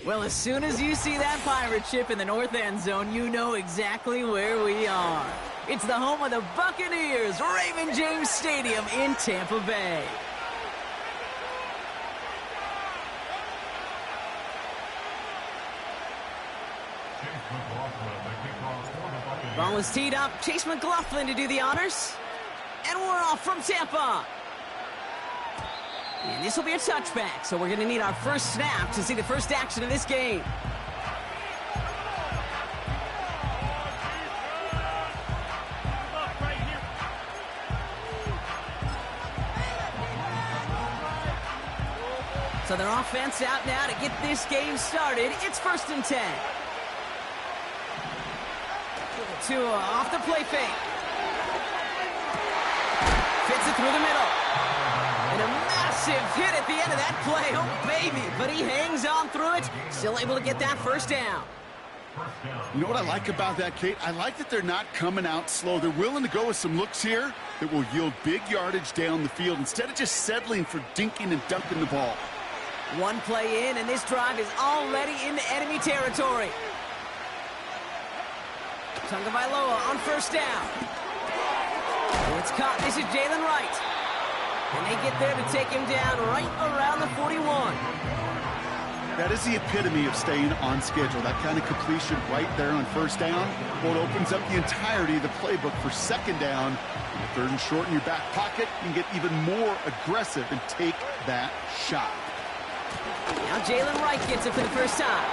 Well, as soon as you see that pirate ship in the north end zone, you know exactly where we are. It's the home of the Buccaneers, Raymond James Stadium in Tampa Bay. Ball is teed up. Chase McLaughlin to do the honors. And we're off from Tampa. And this will be a touchback, so we're going to need our first snap to see the first action of this game. So their offense out now to get this game started. It's 1st and 10. Off the play fake. Fits it through the middle. And a massive hit at the end of that play. Oh, baby. But he hangs on through it. Still able to get that first down. You know what I like about that, Kate? I like that they're not coming out slow. They're willing to go with some looks here that will yield big yardage down the field instead of just settling for dinking and dunking the ball. One play in, and this drive is already into enemy territory. Tagovailoa on first down. Oh, it's caught. This is Jalen Wright. And they get there to take him down right around the 41. That is the epitome of staying on schedule. That kind of completion right there on first down. Well, it opens up the entirety of the playbook for second down. 3rd and short in your back pocket. You can get even more aggressive and take that shot. Now Jalen Wright gets it for the first time.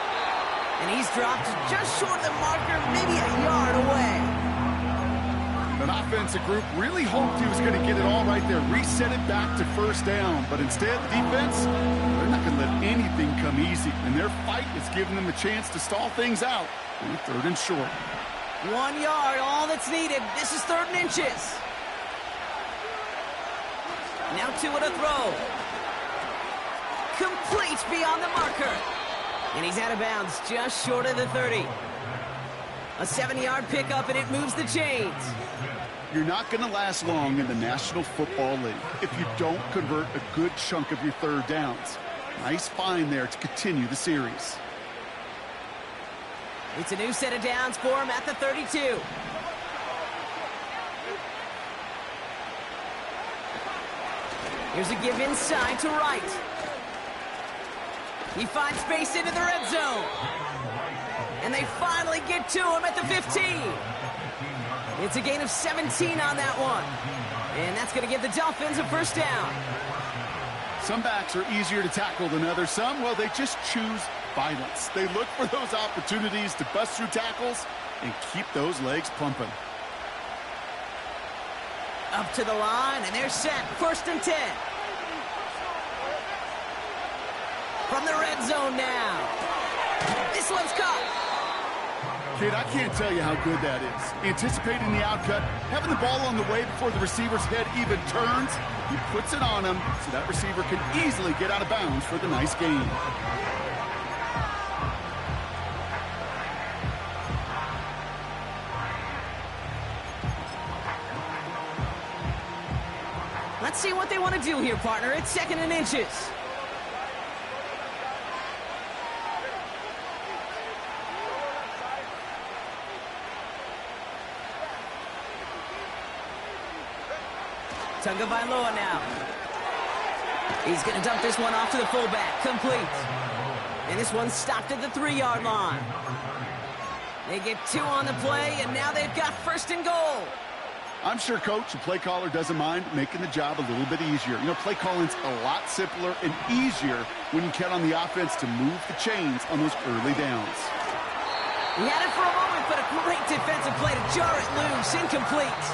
And he's dropped just short of the marker, maybe a yard away. An offensive group really hoped he was going to get it all right there, reset it back to first down. But instead, the defense, they're not going to let anything come easy. And their fight is giving them a chance to stall things out. 3rd and short. 1 yard, all that's needed. This is 3rd and inches. Now 2 at a throw. Complete beyond the marker. And he's out of bounds just short of the 30. A 7-yard pickup, and it moves the chains. You're not going to last long in the National Football League if you don't convert a good chunk of your 3rd downs. Nice find there to continue the series. It's a new set of downs for him at the 32. Here's a give inside to Wright. He finds space into the red zone. And they finally get to him at the 15. It's a gain of 17 on that one. And that's going to give the Dolphins a first down. Some backs are easier to tackle than others. Some, well, they just choose violence. They look for those opportunities to bust through tackles and keep those legs pumping. Up to the line, and they're set. 1st and 10. From the red zone now. This one's caught. Kid, I can't tell you how good that is. Anticipating the outcut, having the ball on the way before the receiver's head even turns, he puts it on him so that receiver can easily get out of bounds for the nice gain. Let's see what they want to do here, partner. It's 2nd and inches. Tagovailoa now. He's going to dump this one off to the fullback. Complete. And this one's stopped at the 3-yard line. They get 2 on the play, and now they've got 1st and goal. I'm sure coach and play caller doesn't mind making the job a little bit easier. You know, play calling's a lot simpler and easier when you count on the offense to move the chains on those early downs. He had it for a moment, but a great defensive play to jar it loose. Incomplete.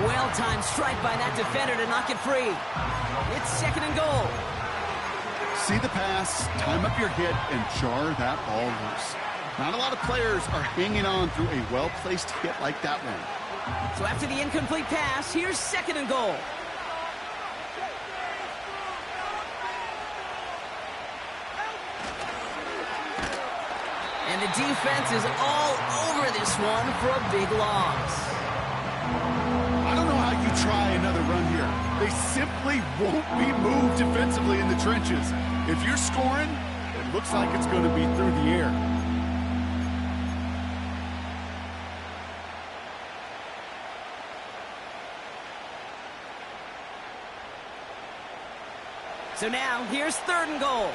Well-timed strike by that defender to knock it free. It's 2nd and goal. See the pass, time up your hit, and jar that ball loose. Not a lot of players are hanging on through a well-placed hit like that one. So after the incomplete pass, here's 2nd and goal. And the defense is all over this one for a big loss. I don't know how you try another run here. They simply won't be moved defensively in the trenches. If you're scoring, at Looks like it's going to be through the air. So now, here's 3rd and goal.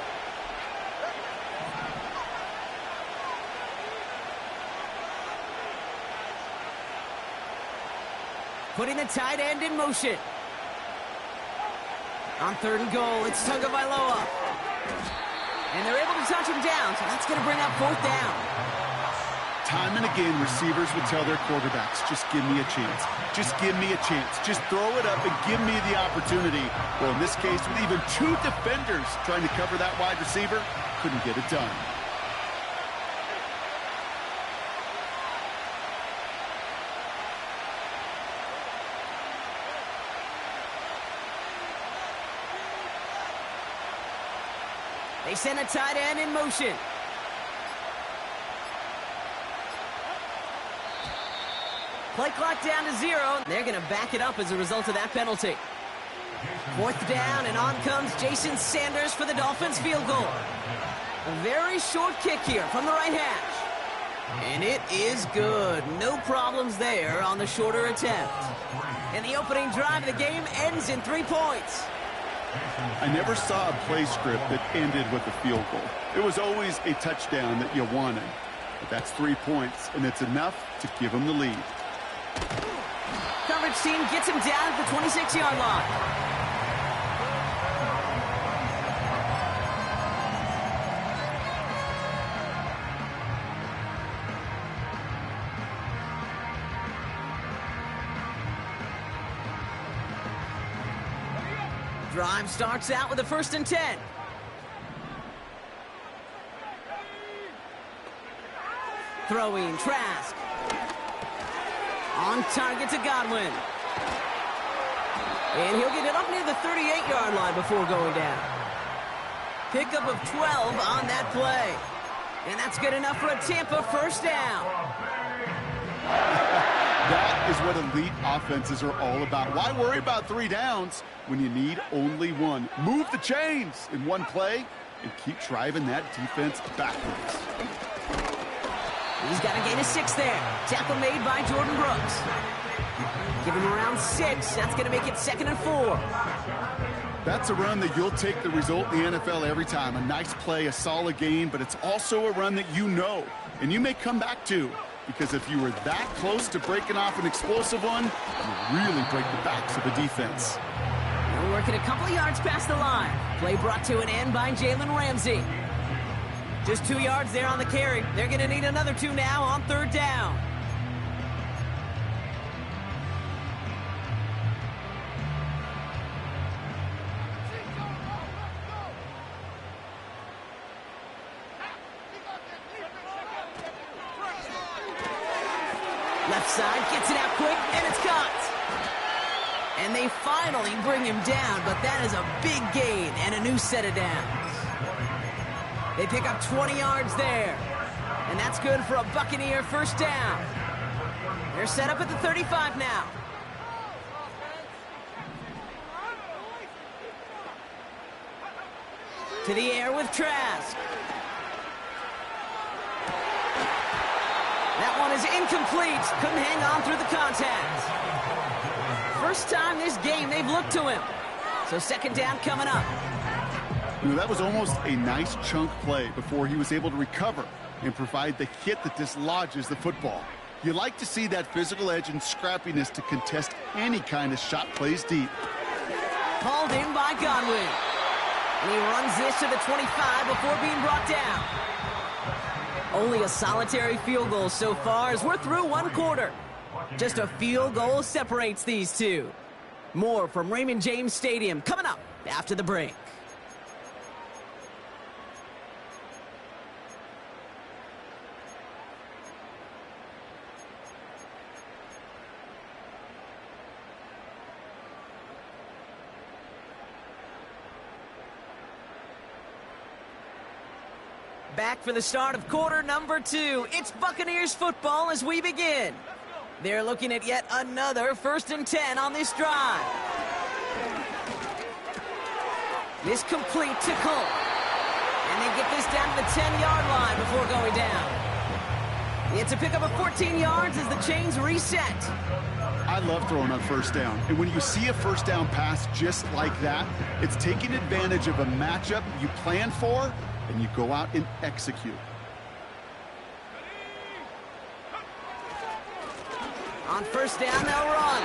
Putting the tight end in motion. On 3rd and goal, it's Tagovailoa. And they're able to touch him down, so that's going to bring up 4th down. Time and again, receivers would tell their quarterbacks, just give me a chance. Just give me a chance. Just throw it up and give me the opportunity. Well, in this case, with even 2 defenders trying to cover that wide receiver, couldn't get it done. They send a tight end in motion. Play clock down to 0. They're going to back it up as a result of that penalty. 4th down, and on comes Jason Sanders for the Dolphins field goal. A very short kick here from the right hash. And it is good. No problems there on the shorter attempt. And the opening drive of the game ends in 3 points. I never saw a play script that ended with a field goal. It was always a touchdown that you wanted. But that's 3 points, and it's enough to give them the lead. Coverage team gets him down at the 26-yard line. Drive starts out with a 1st and 10. Throwing Trask. On target to Godwin. And he'll get it up near the 38-yard line before going down. Pickup of 12 on that play. And that's good enough for a Tampa 1st down. That is what elite offenses are all about. Why worry about 3 downs when you need only 1? Move the chains in one play and keep driving that defense backwards. He's got to gain a 6 there. Tackle made by Jordan Brooks. Give him around 6. That's going to make it 2nd and 4. That's a run that you'll take the result in the NFL every time. A nice play, a solid game, but it's also a run that you know and you may come back to. Because if you were that close to breaking off an explosive one, you really break the backs of the defense. They're working a couple of yards past the line. Play brought to an end by Jalen Ramsey. Just 2 yards there on the carry. They're going to need another 2 now on 3rd down. Left side gets it out quick, and it's caught. And they finally bring him down, but that is a big gain and a new set of downs. They pick up 20 yards there. And that's good for a Buccaneer 1st down. They're set up at the 35 now. To the air with Trask. That one is incomplete. Couldn't hang on through the contact. First time this game they've looked to him. So 2nd down coming up. You know, that was almost a nice chunk play before he was able to recover and provide the hit that dislodges the football. You like to see that physical edge and scrappiness to contest any kind of shot plays deep. Hauled in by Godwin. And he runs this to the 25 before being brought down. Only a solitary field goal so far as we're through 1 quarter. Just a field goal separates these two. More from Raymond James Stadium coming up after the break. Back for the start of quarter number 2. It's Buccaneers football as we begin. They're looking at yet another 1st and 10 on this drive. This complete to Cole. And they get this down to the 10-yard line before going down. It's a pickup of 14 yards as the chains reset. I love throwing on first down. And when you see a first down pass just like that, it's taking advantage of a matchup you plan for, and you go out and execute. On first down, they'll run.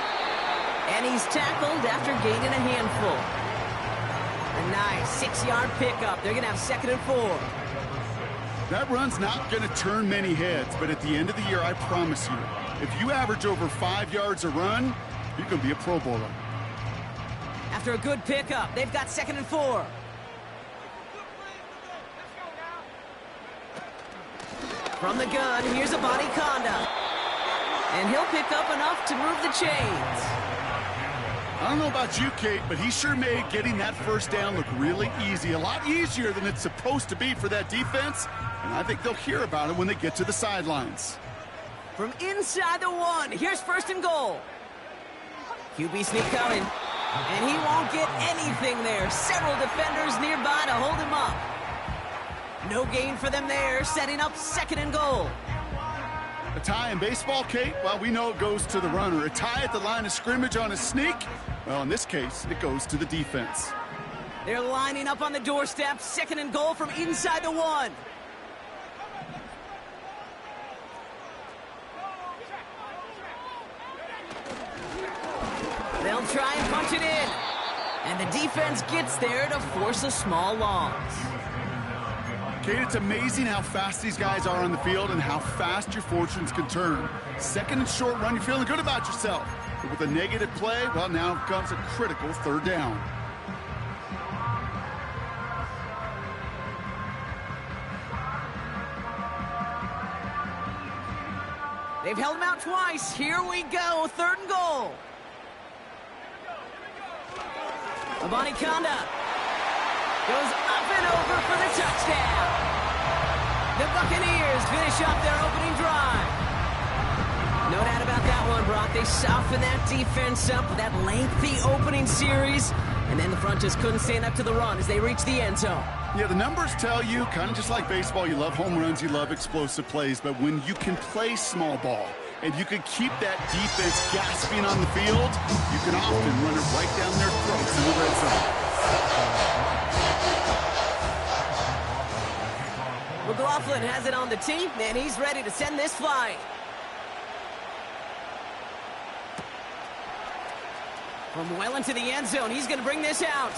And he's tackled after gaining a handful. A nice 6-yard pickup. They're going to have 2nd and 4. That run's not going to turn many heads, but at the end of the year, I promise you, if you average over 5 yards a run, you're going to be a Pro Bowler. After a good pickup, they've got 2nd and 4. From the gun, here's a body conduct. And he'll pick up enough to move the chains. I don't know about you, Kate, but he sure made getting that first down look really easy. A lot easier than it's supposed to be for that defense. And I think they'll hear about it when they get to the sidelines. From inside the 1, here's 1st and goal. QB sneak coming. And he won't get anything there. Several defenders nearby to hold him up. No gain for them there, setting up 2nd and goal. A tie in baseball, Kate? Well, we know it goes to the runner. A tie at the line of scrimmage on a sneak? Well, in this case, it goes to the defense. They're lining up on the doorstep. 2nd and goal from inside the 1. They'll try and punch it in. And the defense gets there to force a small loss. Kate, it's amazing how fast these guys are on the field and how fast your fortunes can turn. 2nd and short run, you're feeling good about yourself. But with a negative play, well, now comes a critical 3rd down. They've held him out twice. Here we go, 3rd and goal. Abanikanda goes up and over for the touchdown. The Buccaneers finish off their opening drive. No doubt about that one, Brock. They softened that defense up with that lengthy opening series, and then the front just couldn't stand up to the run as they reached the end zone. Yeah, the numbers tell you, kind of just like baseball, you love home runs, you love explosive plays, but when you can play small ball and you can keep that defense gasping on the field, you can often run it right down their throats in the red zone. McLaughlin has it on the tee, and he's ready to send this flying. From well into the end zone, he's going to bring this out.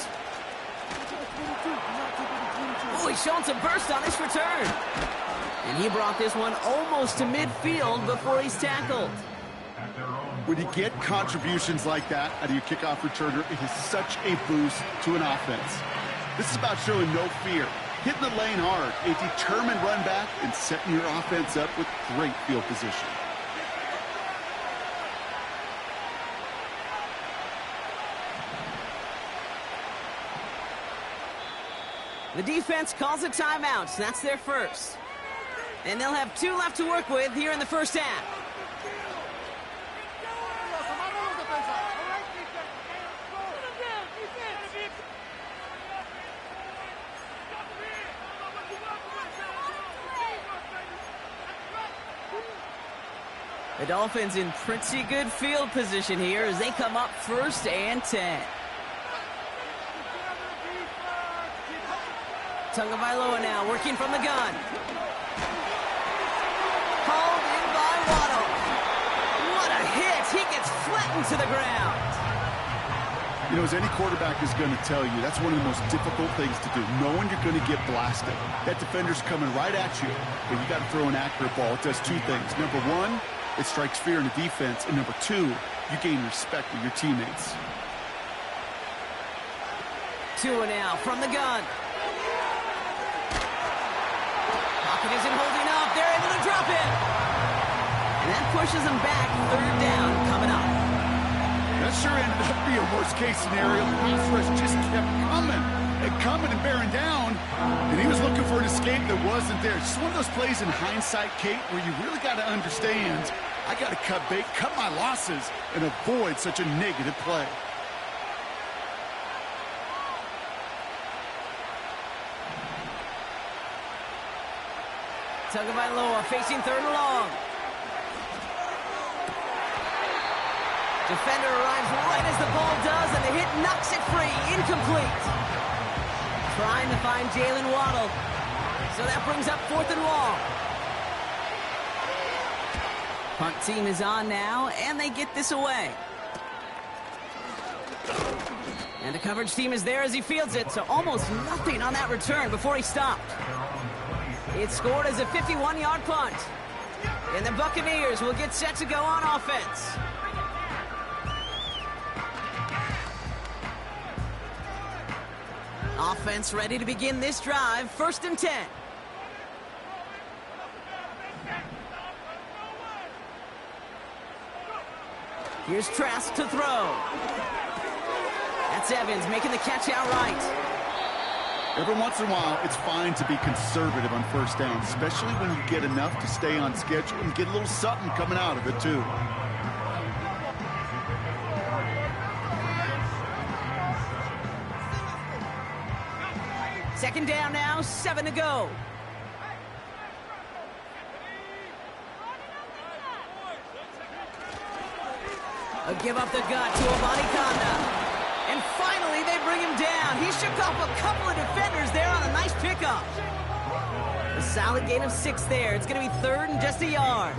Oh, he's showing some burst on his return. And he brought this one almost to midfield before he's tackled. When you get contributions like that out of your kickoff returner, it is such a boost to an offense. This is about showing no fear, hitting the lane hard, a determined run back, and setting your offense up with great field position. The defense calls a timeout, so that's their first. And they'll have 2 left to work with here in the first half. The Dolphins in pretty good field position here as they come up 1st and 10. Tagovailoa now working from the gun. Called in by Waddle. What a hit! He gets flattened to the ground. You know, as any quarterback is going to tell you, that's one of the most difficult things to do, knowing you're going to get blasted. That defender's coming right at you, but you got to throw an accurate ball. It does 2 things. Number 1, it strikes fear in the defense, and number 2, you gain respect with your teammates. Tua now from the gun. Pocket isn't holding up. They're able to drop it. And that pushes them back. 3rd down coming up. That sure ended up being a worst-case scenario. Pass rush just kept coming and bearing down, and he was looking for an escape that wasn't there. Just one of those plays in hindsight, Kate, where you really got to understand, I got to cut bait, cut my losses, and avoid such a negative play. Tagovailoa facing 3rd and long. Defender arrives right as the ball does, and the hit knocks it free. Incomplete. Trying to find Jalen Waddle. So that brings up 4th and long. Punt team is on now, and they get this away. And the coverage team is there as he fields it, so almost nothing on that return before he stopped. It's scored as a 51-yard punt. And the Buccaneers will get set to go on offense. Offense ready to begin this drive. 1st and 10. Here's Trask to throw. That's Evans making the catch outright. Every once in a while, it's fine to be conservative on 1st down, especially when you get enough to stay on schedule and get a little something coming out of it, too. Second down now, 7 to go. A give up the gut to Abanikanda. And finally, they bring him down. He shook off a couple of defenders there on a nice pickup. A solid gain of 6 there. It's going to be 3rd and just a yard.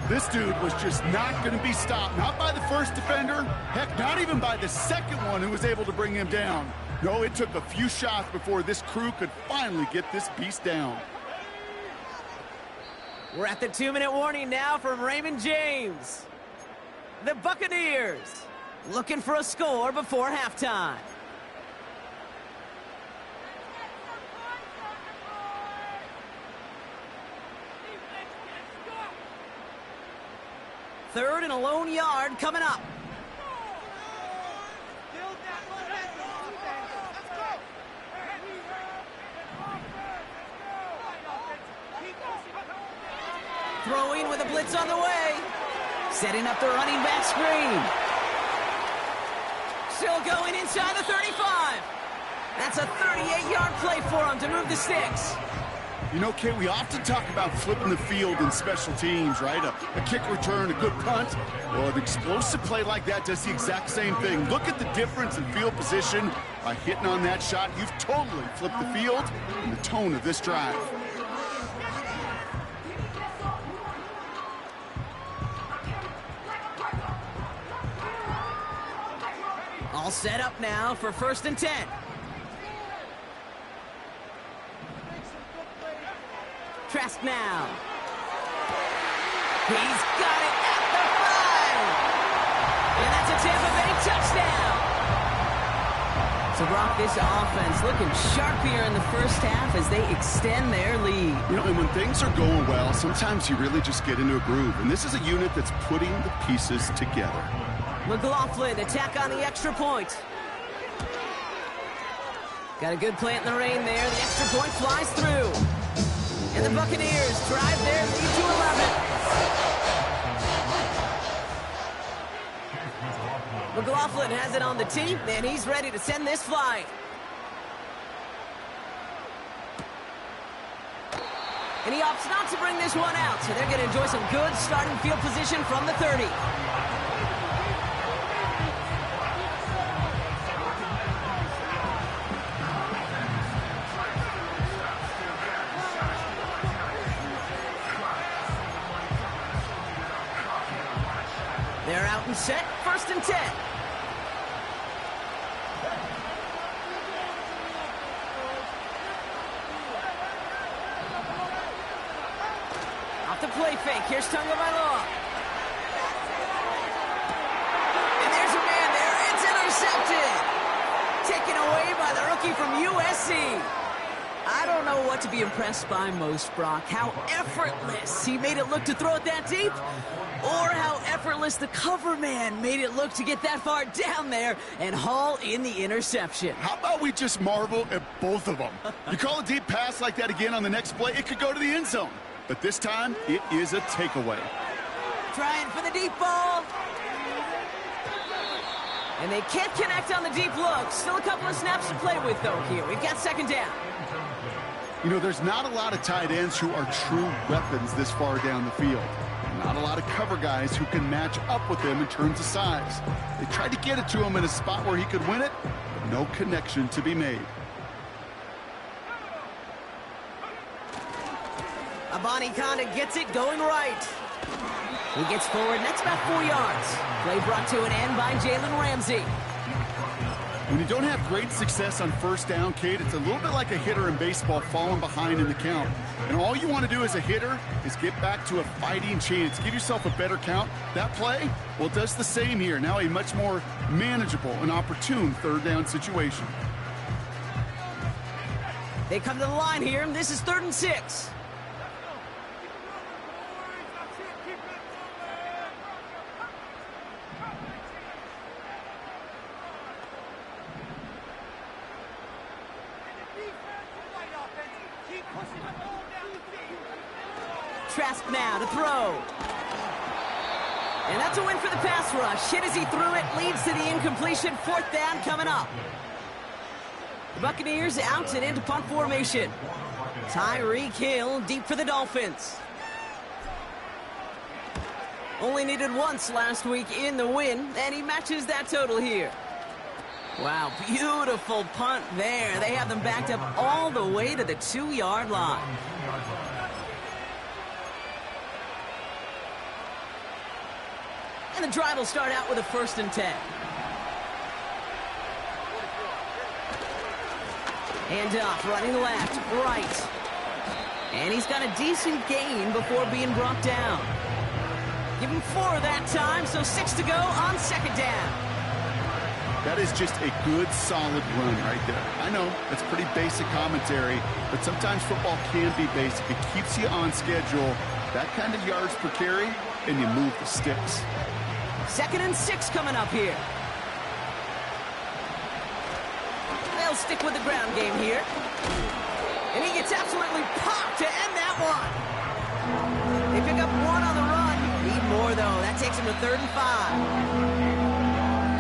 This dude was just not going to be stopped. Not by the first defender. Heck, not even by the second one who was able to bring him down. No, it took a few shots before this crew could finally get this beast down. We're at the 2-minute warning now from Raymond James. The Buccaneers looking for a score before halftime. Third and a lone yard coming up. Throwing with a blitz on the way. Setting up the running back screen. Still going inside the 35. That's a 38-yard play for him to move the sticks. You know, Kate, we often talk about flipping the field in special teams, right? A kick return, a good punt. Well, an explosive play like that does the exact same thing. Look at the difference in field position. By hitting on that shot, you've totally flipped the field and the tone of this drive. All set up now for 1st and 10. Trask now. He's got it at the 5. And that's a Tampa Bay touchdown. So, Brock, this offense looking sharp here in the first half as they extend their lead. You know, and when things are going well, sometimes you really just get into a groove. And this is a unit that's putting the pieces together. McLaughlin attack on the extra point. Got a good plant in the rain there. The extra point flies through. And the Buccaneers drive their lead to 11. McLaughlin has it on the tee, and he's ready to send this flying. And he opts not to bring this one out, so they're going to enjoy some good starting field position from the 30. They're out and set, 1st and 10. Off the play fake, here's Tagovailoa. And there's a man there, it's intercepted. Taken away by the rookie from USC. I don't know what to be impressed by most, Brock. How effortless he made it look to throw it that deep, or how effortless the cover man made it look to get that far down there and haul in the interception. How about we just marvel at both of them? You call a deep pass like that again on the next play, it could go to the end zone. But this time, it is a takeaway. Trying for the deep ball. And they can't connect on the deep look. Still a couple of snaps to play with, though, here. We've got 2nd down. You know, there's not a lot of tight ends who are true weapons this far down the field. Not a lot of cover guys who can match up with him in terms of size. They tried to get it to him in a spot where he could win it, but no connection to be made. Buccaneers gets it going right. He gets forward, and that's about 4 yards. Play brought to an end by Jalen Ramsey. When you don't have great success on first down, Kate, it's a little bit like a hitter in baseball falling behind in the count. And all you want to do as a hitter is get back to a fighting chance. Give yourself a better count. That play, well, it does the same here. Now a much more manageable and opportune third down situation. They come to the line here, and this is 3rd and 6. Trask now to throw. And that's a win for the pass rush. Hit as he threw it, leads to the incompletion. 4th down coming up. The Buccaneers out and into punt formation. Tyreek Hill deep for the Dolphins. Only needed once last week in the win, and he matches that total here. Wow, beautiful punt there. They have them backed up all the way to the 2-yard line. And the drive will start out with a 1st and 10. Hand off, running left, right. And he's got a decent gain before being brought down. Give him 4 that time, so 6 to go on 2nd down. That is just a good, solid run right there. I know, that's pretty basic commentary, but sometimes football can be basic. It keeps you on schedule, that kind of yards per carry, and you move the sticks. 2nd and 6 coming up here. They'll stick with the ground game here. And he gets absolutely popped to end that one. They pick up 1 on the run. Need more, though. That takes him to 3rd and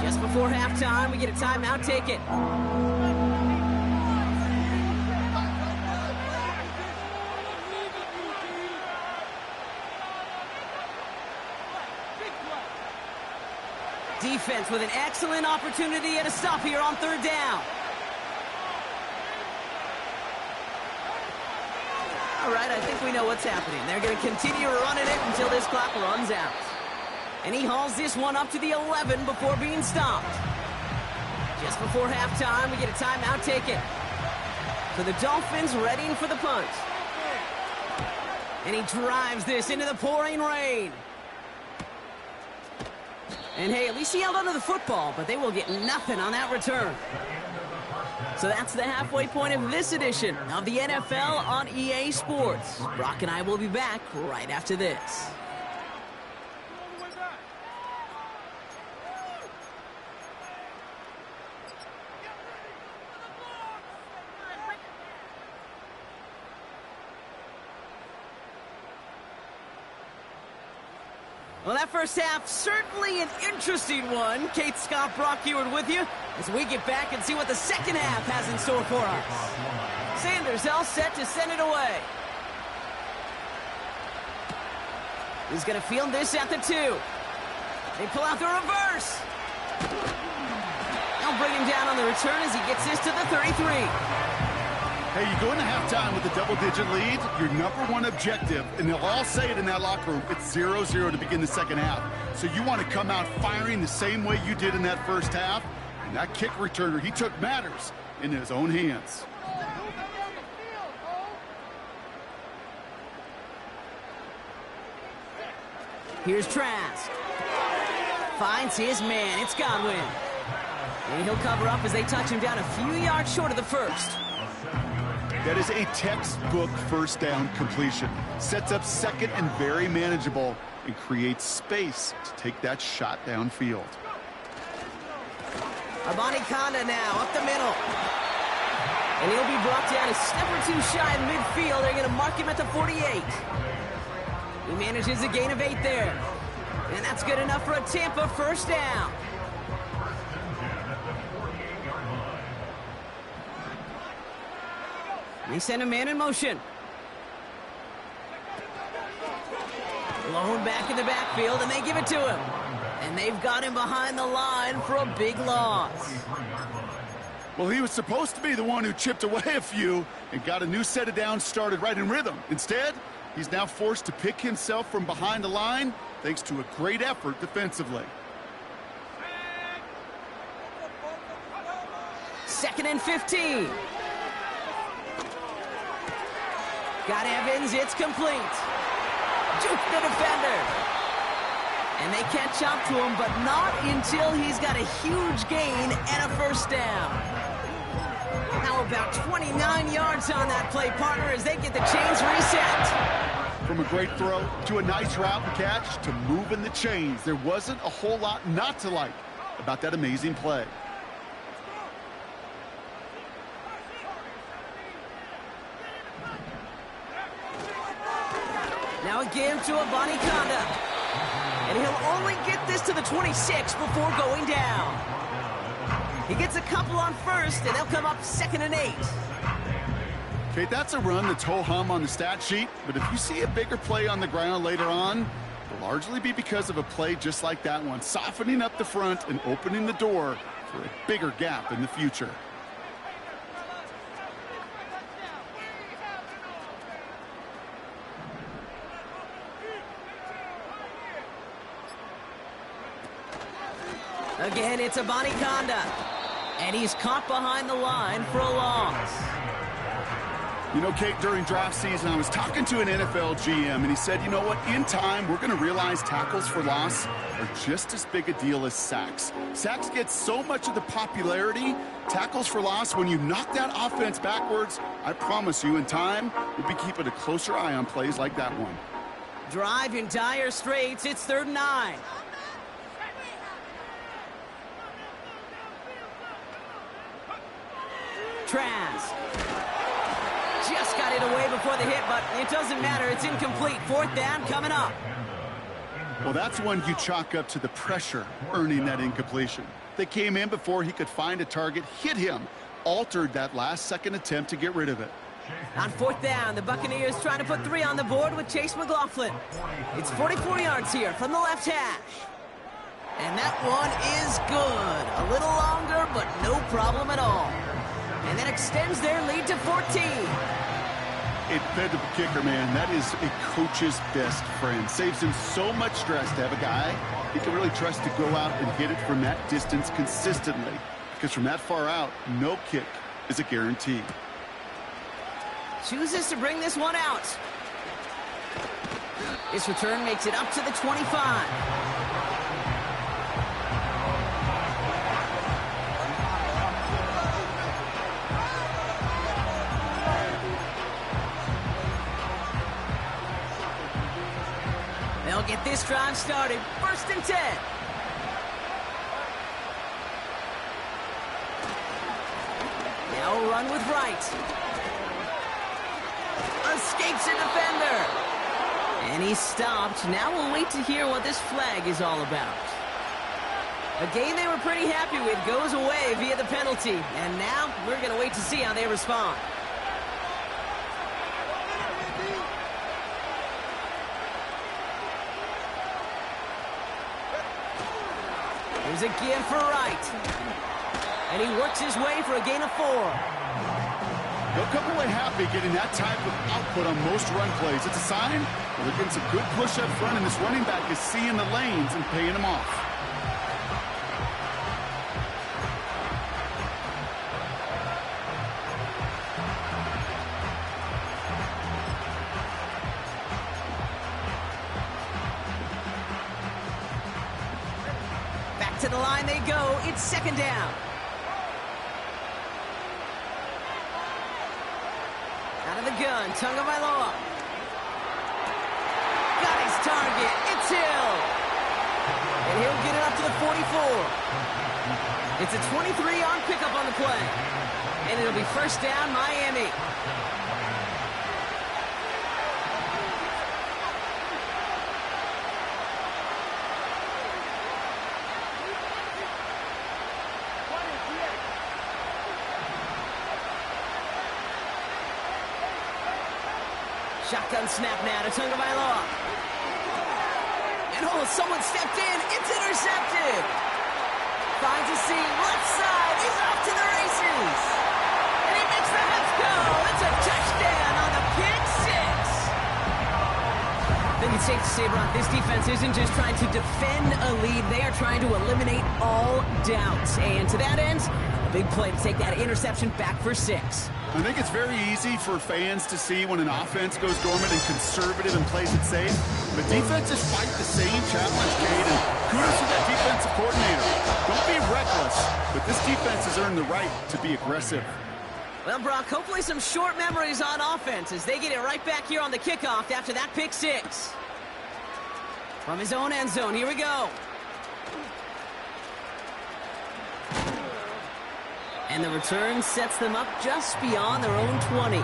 5. Just before halftime, we get a timeout. Take it. Defense with an excellent opportunity and a stop here on 3rd down. All right, I think we know what's happening. They're going to continue running it until this clock runs out. And he hauls this one up to the 11 before being stopped. Just before halftime, we get a timeout. Take it. So the Dolphins readying for the punt. And he drives this into the pouring rain. And hey, at least he held onto the football, but they will get nothing on that return. So that's the halfway point of this edition of the NFL on EA Sports. Brock and I will be back right after this. Well, that first half, certainly an interesting one. Kate, Scott, Brock Eward with you as we get back and see what the second half has in store for us. Sanders all set to send it away. He's going to field this at the 2. They pull out the reverse. They'll bring him down on the return as he gets this to the 33. Hey, you go into halftime with a double-digit lead, your number one objective, and they'll all say it in that locker room, it's 0-0 to begin the second half. So you want to come out firing the same way you did in that first half, and that kick returner, he took matters into his own hands. Here's Trask. Finds his man. It's Godwin. And he'll cover up as they touch him down a few yards short of the first. That is a textbook first down completion. Sets up second and very manageable and creates space to take that shot downfield. Buccaneers now up the middle. And he'll be brought down a step or 2 shy of midfield. They're going to mark him at the 48. He manages a gain of 8 there. And that's good enough for a Tampa first down. They send a man in motion. Blown back in the backfield, and they give it to him. And they've got him behind the line for a big loss. Well, he was supposed to be the one who chipped away a few and got a new set of downs started right in rhythm. Instead, he's now forced to pick himself from behind the line thanks to a great effort defensively. 2nd and 15. Got Evans, it's complete. Juke the defender. And they catch up to him, but not until he's got a huge gain and a first down. Now about 29 yards on that play, partner, as they get the chains reset. From a great throw to a nice route and catch to moving the chains, there wasn't a whole lot not to like about that amazing play. Now again to Buccaneers. And he'll only get this to the 26 before going down. He gets a couple on first, and they'll come up 2nd and 8. Okay, that's a run that's ho-hum on the stat sheet, but if you see a bigger play on the ground later on, it'll largely be because of a play just like that one, softening up the front and opening the door for a bigger gap in the future. Again, it's a Buccaneers. And he's caught behind the line for a loss. You know, Kate, during draft season, I was talking to an NFL GM, and he said, you know what, in time, we're going to realize tackles for loss are just as big a deal as sacks. Sacks get so much of the popularity. Tackles for loss, when you knock that offense backwards, I promise you, in time, we'll be keeping a closer eye on plays like that one. Drive in dire straits. It's 3rd and 9. Trask. Just got it away before the hit, but it doesn't matter. It's incomplete. 4th down coming up. Well, that's one you chalk up to the pressure earning that incompletion. They came in before he could find a target, hit him, altered that last-second attempt to get rid of it. On 4th down, the Buccaneers trying to put 3 on the board with Chase McLaughlin. It's 44 yards here from the left hash. And that one is good. A little longer, but no problem at all. And that extends their lead to 14. A dependable kicker, man. That is a coach's best friend. Saves him so much stress to have a guy he can really trust to go out and hit it from that distance consistently. Because from that far out, no kick is a guarantee. Chooses to bring this one out. This return makes it up to the 25. They'll get this drive started. 1st and 10. Now a run with Wright. Escapes a defender. And he's stopped. Now we'll wait to hear what this flag is all about. A game they were pretty happy with goes away via the penalty. And now we're going to wait to see how they respond. Here's a give for Wright. And he works his way for a gain of 4. They'll come away happy getting that type of output on most run plays. It's a sign that they're getting some good push up front, and this running back is seeing the lanes and paying them off. To the line they go. It's 2nd down. Out of the gun, Tagovailoa. Got his target. It's Hill. And he'll get it up to the 44. It's a 23-yard pickup on the play. And it'll be 1st down, Miami. Shotgun snap now to Tagovailoa. And someone stepped in. It's intercepted. Finds a seam. Left side. He's off to the races. And he makes the Mets go. It's a touchdown on the pick six. I think it's safe to say, Brock, this defense isn't just trying to defend a lead. They are trying to eliminate all doubts. And to that end, a big play to take that interception back for 6. I think it's very easy for fans to see when an offense goes dormant and conservative and plays it safe. But defenses fight the same challenge, Cade, and kudos to that defensive coordinator. Don't be reckless, but this defense has earned the right to be aggressive. Well, Brock, hopefully some short memories on offense as they get it right back here on the kickoff after that pick 6. From his own end zone, here we go. And the return sets them up just beyond their own 20.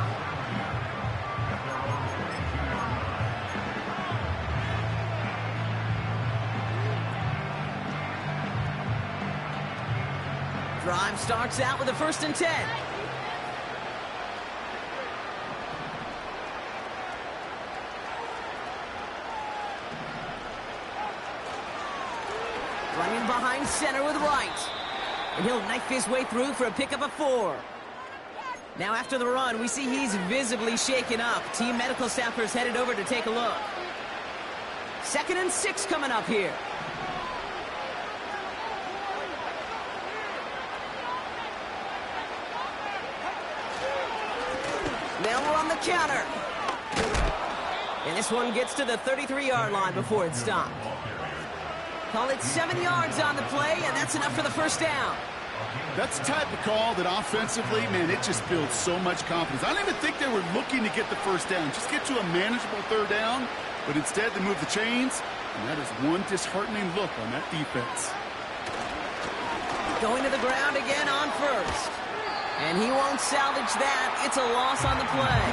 Drive starts out with a 1st and 10. Running behind center with Wright. And he'll knife his way through for a pickup of 4. Now after the run, we see he's visibly shaken up. Team medical staffers headed over to take a look. 2nd and 6 coming up here. Now we're on the counter. And this one gets to the 33-yard line before it's stopped. Call it 7 yards on the play, and that's enough for the 1st down. That's the type of call that offensively, man, it just builds so much confidence. I don't even think they were looking to get the 1st down. Just get to a manageable 3rd down, but instead they move the chains, and that is one disheartening look on that defense. Going to the ground again on 1st. And he won't salvage that. It's a loss on the play.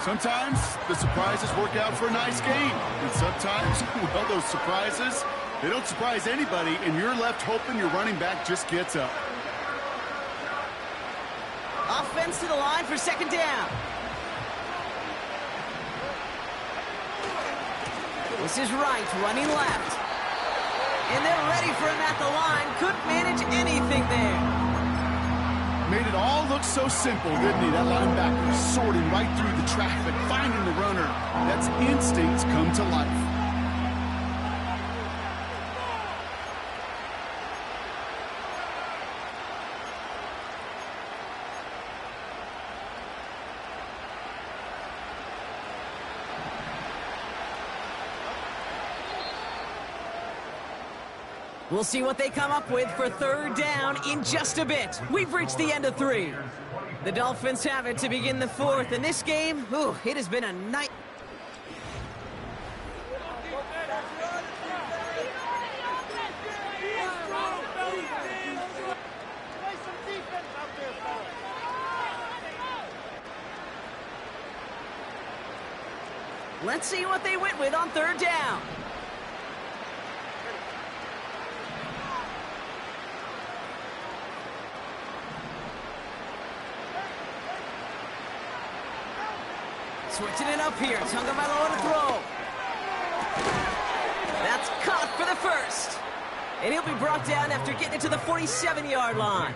Sometimes the surprises work out for a nice game. And sometimes, well, those surprises, they don't surprise anybody, and you're left hoping your running back just gets up. Offense to the line for 2nd down. This is Wright running left. And they're ready for him at the line. Couldn't manage anything there. Made it all look so simple, didn't he? That linebacker sorting right through the traffic, finding the runner. That's instincts come to life. We'll see what they come up with for 3rd down in just a bit. We've reached the end of 3. The Dolphins have it to begin the 4th. And this game, it has been a night. Let's see what they went with on 3rd down. Switching it up here. Tagovailoa to throw. That's caught for the 1st. And he'll be brought down after getting it to the 47-yard line.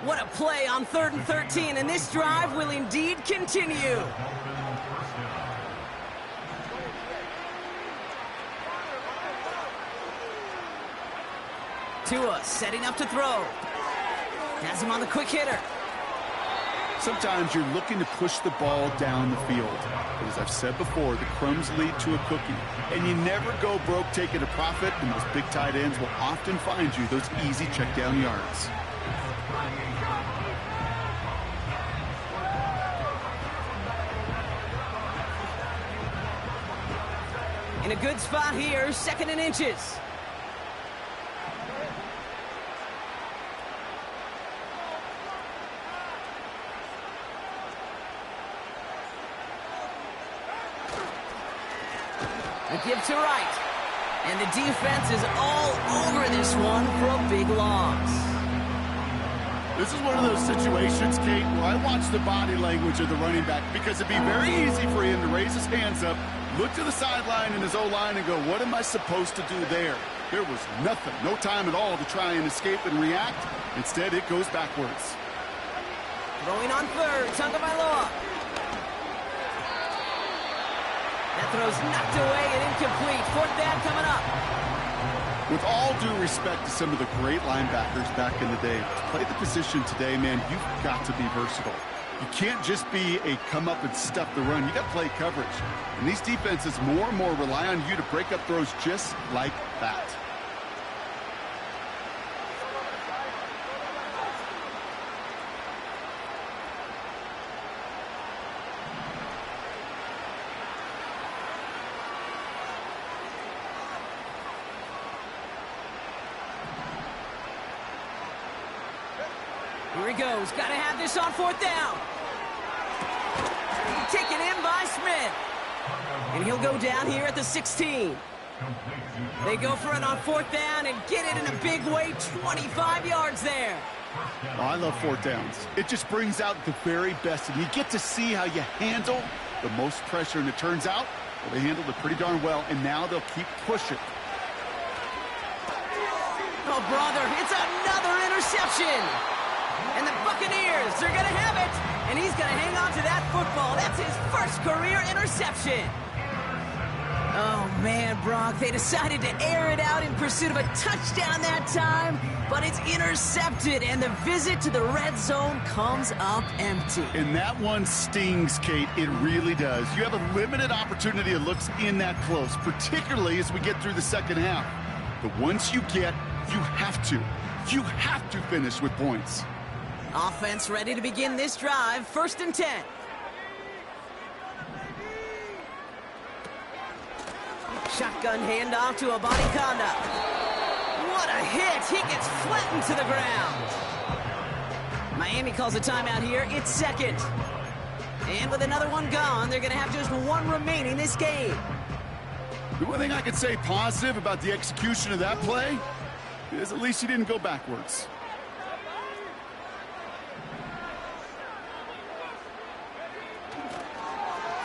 What a play on 3rd and 13. And this drive will indeed continue. Tua setting up to throw. Has him on the quick hitter. Sometimes you're looking to push the ball down the field. But as I've said before, the crumbs lead to a cookie. And you never go broke taking a profit, and those big tight ends will often find you those easy check down yards. In a good spot here, 2nd and inches. The give to Wright. And the defense is all over this one for a big loss. This is one of those situations, Kate, where I watch the body language of the running back because it'd be very easy for him to raise his hands up, look to the sideline in his O-line and go, what am I supposed to do there? There was nothing, no time at all to try and escape and react. Instead, it goes backwards. Throwing on third, Tagovailoa. That throw's knocked away and incomplete. Fourth down coming up. With all due respect to some of the great linebackers back in the day, to play the position today, man, you've got to be versatile. You can't just be a come up and stuff the run. You got to play coverage. And these defenses more and more rely on you to break up throws just like that. Here he goes. Got to have this on fourth down. Taken in by Smith. And he'll go down here at the 16. They go for it on fourth down and get it in a big way. 25 yards there. Oh, I love fourth downs. It just brings out the very best. And you get to see how you handle the most pressure. And it turns out, well, they handled it pretty darn well. And now they'll keep pushing. Oh, brother, it's another interception. And the Buccaneers are going to have it. And he's going to hang on to that football. That's his first career interception. Oh, man, Brock, they decided to air it out in pursuit of a touchdown that time, but it's intercepted, and the visit to the red zone comes up empty. And that one stings, Kate. It really does. You have a limited opportunity that looks in that close, particularly as we get through the second half. But once you get, you have to finish with points. Offense ready to begin this drive. 1st and 10. Shotgun handoff to Buccaneers. What a hit. He gets flattened to the ground. Miami calls a timeout here. It's second. And with another one gone, they're going to have just one remaining this game. The one thing I could say positive about the execution of that play is at least he didn't go backwards.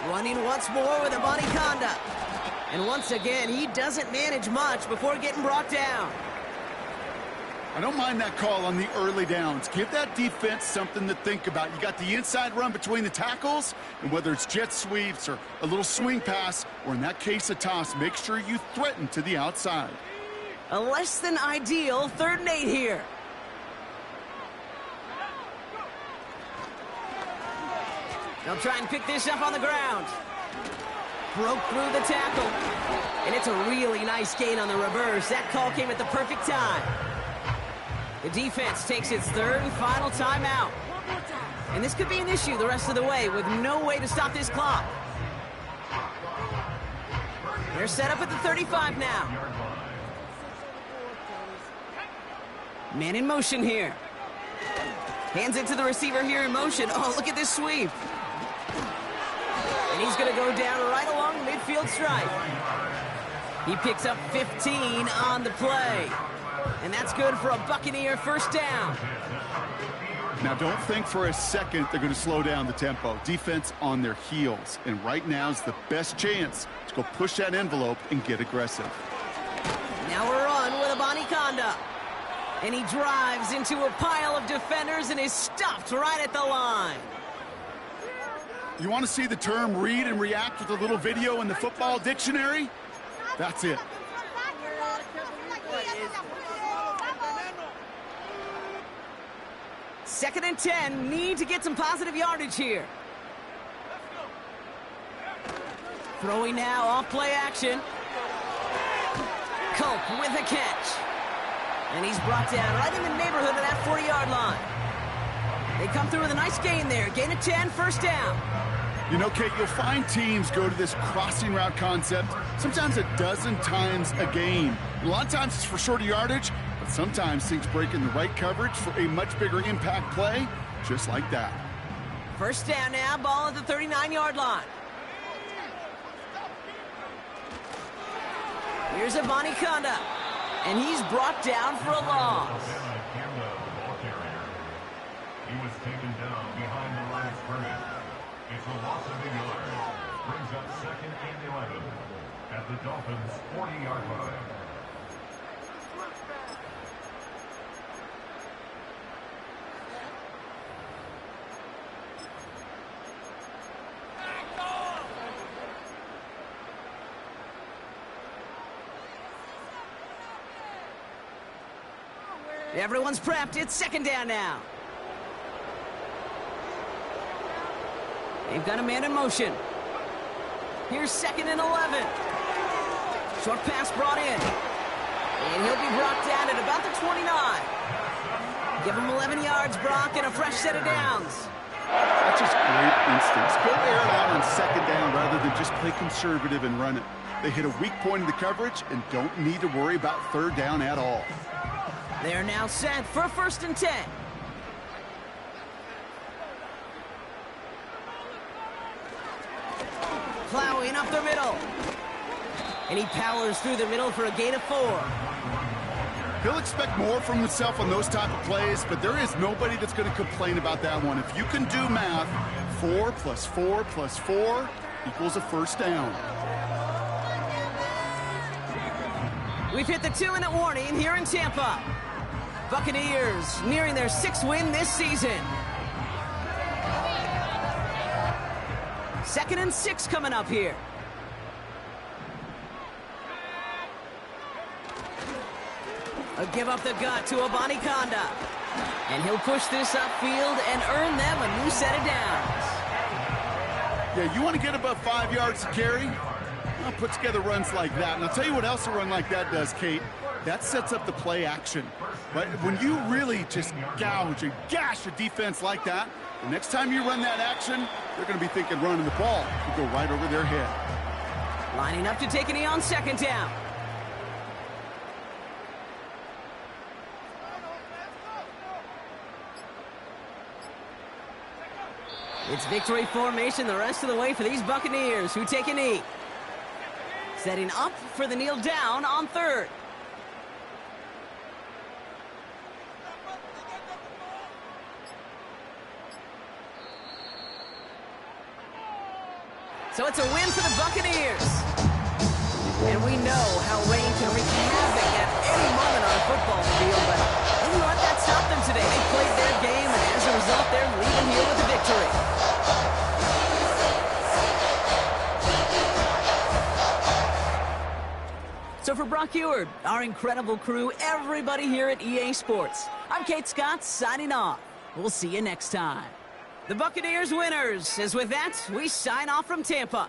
Running once more with Buccaneers. And once again, he doesn't manage much before getting brought down. I don't mind that call on the early downs. Give that defense something to think about. You got the inside run between the tackles, and whether it's jet sweeps or a little swing pass, or in that case a toss, make sure you threaten to the outside. A less than ideal 3rd and 8 here. They'll try and pick this up on the ground. Broke through the tackle. And it's a really nice gain on the reverse. That call came at the perfect time. The defense takes its 3rd and final timeout. And this could be an issue the rest of the way with no way to stop this clock. They're set up at the 35 now. Man in motion here. Hands it to the receiver here in motion. Oh, look at this sweep. And he's going to go down right along the midfield stripe. He picks up 15 on the play. And that's good for a Buccaneer 1st down. Now, don't think for a second they're going to slow down the tempo. Defense on their heels. And right now is the best chance to go push that envelope and get aggressive. Now we're on with Buccaneers. And he drives into a pile of defenders and is stopped right at the line. You want to see the term read and react with a little video in the football dictionary? That's it. Second and 10. Need to get some positive yardage here. Throwing now off play action. Cope with a catch. And he's brought down right in the neighborhood of that 40-yard line. They come through with a nice gain there. Gain of 10, 1st down. You know, Kate, you'll find teams go to this crossing route concept sometimes a dozen times a game. A lot of times it's for shorter yardage, but sometimes things break in the right coverage for a much bigger impact play, just like that. 1st down now, ball at the 39-yard line. Here's Buccaneers, and he's brought down for a loss. Dolphins 40-yard line. Everyone's prepped. It's second down now. They've got a man in motion. Here's 2nd and 11. Short pass brought in. And he'll be brought down at about the 29. Give him 11 yards, Brock, and a fresh set of downs. That's just great instincts. Go air it out on 2nd down rather than just play conservative and run it. They hit a weak point in the coverage and don't need to worry about 3rd down at all. They're now set for 1st and 10. Plowing up the middle. And he powers through the middle for a gain of 4. He'll expect more from himself on those type of plays, but there is nobody that's going to complain about that one. If you can do math, 4 plus 4 plus 4 equals a 1st down. We've hit the 2-minute warning here in Tampa. Buccaneers nearing their 6th win this season. 2nd and 6 coming up here. A give up the gut to Abanikanda. And he'll push this upfield and earn them a new set of downs. Yeah, you want to get above 5 yards to carry? Well, put together runs like that. And I'll tell you what else a run like that does, Kate. That sets up the play action. But when you really just gouge and gash a defense like that, the next time you run that action, they're going to be thinking running the ball will go right over their head. Lining up to take a knee on 2nd down. It's victory formation the rest of the way for these Buccaneers who take a knee. Setting up for the kneel down on 3rd. So it's a win for the Buccaneers. And we know how rain can wreak havoc at any moment on a football field, but you know what? That stopped them today. They played their game, and as a result, they're leaving here with a victory. So for Brock Eward, our incredible crew, everybody here at EA Sports, I'm Kate Scott signing off. We'll see you next time. The Buccaneers winners, as with that, we sign off from Tampa.